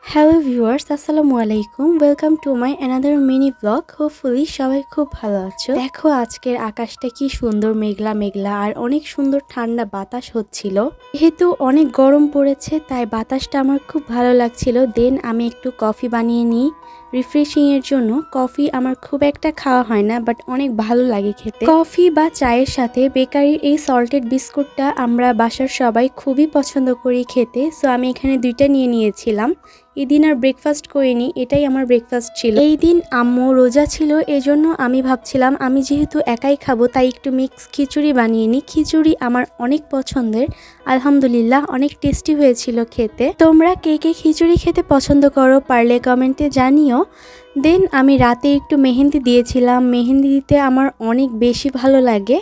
Hello viewers, আসসালামু আলাইকুম। Welcome to my another mini blog. Hopefully সবাই খুব ভালো আছো। দেখো আজকের আকাশটা কি সুন্দর, মেঘলা মেঘলা আর অনেক সুন্দর ঠান্ডা বাতাস হচ্ছিল। যেহেতু অনেক গরম পড়েছে তাই বাতাসটা আমার খুব ভালো লাগছিল। দেন আমি একটু কফি বানিয়ে নিই রিফ্রেশিং এর জন্য। কফি আমার খুব একটা খাওয়া হয় না, বাট অনেক ভালো লাগে খেতে। কফি বা চায়ের সাথে বেকারির এই সল্টেড বিস্কুটটা আমরা বাসার সবাই খুবই পছন্দ করি খেতে। সো আমি এখানে দুইটা নিয়ে নিয়েছিলাম। এদিন আর ব্রেকফাস্ট করিনি, এটাই আমার ব্রেকফাস্ট ছিল। এই দিন আম্মু রোজা ছিল, এজন্য আমি ভাবছিলাম আমি যেহেতু একাই খাবো তাই একটু মিক্স খিচুড়ি বানিয়ে নিই। খিচুড়ি আমার অনেক পছন্দের, আলহামদুলিল্লাহ অনেক টেস্টি হয়েছিল খেতে। তোমরা কে কে খিচুড়ি খেতে পছন্দ করো পারলে কমেন্টে জানিও। দেন আমি রাতে একটু মেহেন্দি দিয়েছিলাম। মেহেন্দি দিতে আমার অনেক বেশি ভালো লাগে,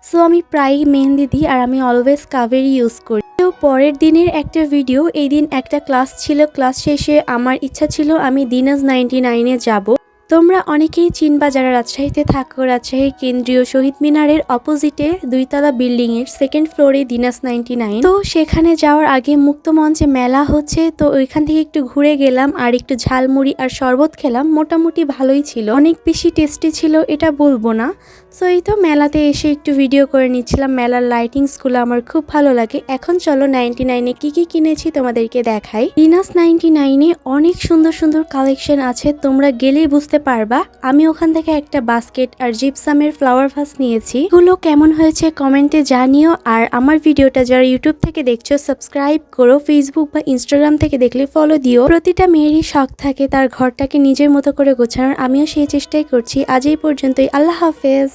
সো আমি প্রায়ই মেহেন্দি দিই আর আমি অলওয়েজ কাভেরি ইউজ করি। তো পরের দিনের একটা ভিডিও। এই দিন একটা ক্লাস ছিল, ক্লাস শেষে আমার ইচ্ছা ছিল আমি দিনাজ 99-এ যাব। তোমরা অনেকেই চিনবা যারা রাজশাহীতে থাকো। রাজশাহীর কেন্দ্রীয় শহীদ মিনারের অপোজিটে দুইতলা বিল্ডিং এর সেকেন্ড ফ্লোরে দিনাজ 99। তো সেখানে যাওয়ার আগে মুক্ত মঞ্চে মেলা হচ্ছে, তো ওইখান থেকে একটু ঘুরে গেলাম আর একটু ঝালমুড়ি আর শরবত খেলাম। মোটামুটি ভালোই ছিল, অনেক বেশি টেস্টি ছিল এটা বলবো না। সো এই তো মেলাতে এসে একটু ভিডিও করে নিচ্ছিলাম। মেলার লাইটিংসগুলো আমার খুব ভালো লাগে। এখন চলো 99-এ কি কি কিনেছি তোমাদেরকে দেখাই। দিনাজ 99-এ অনেক সুন্দর সুন্দর কালেকশন আছে, তোমরা গেলেই বুঝতে পারবা। আমি ওখান থেকে একটা বাস্কেট আর জিপসামের ফ্লাওয়ার ভাস নিয়েছি। এগুলো কেমন হয়েছে কমেন্টে জানিও। আর আমার ভিডিওটা যারা ইউটিউব থেকে দেখছো সাবস্ক্রাইব করো, ফেসবুক বা ইনস্টাগ্রাম থেকে দেখলে ফলো দিও। প্রতিটা মেয়েরই শখ থাকে তার ঘরটাকে নিজের মতো করে গোছানোর, আমিও সেই চেষ্টাই করছি। আজ এই পর্যন্তই, আল্লাহ হাফেজ।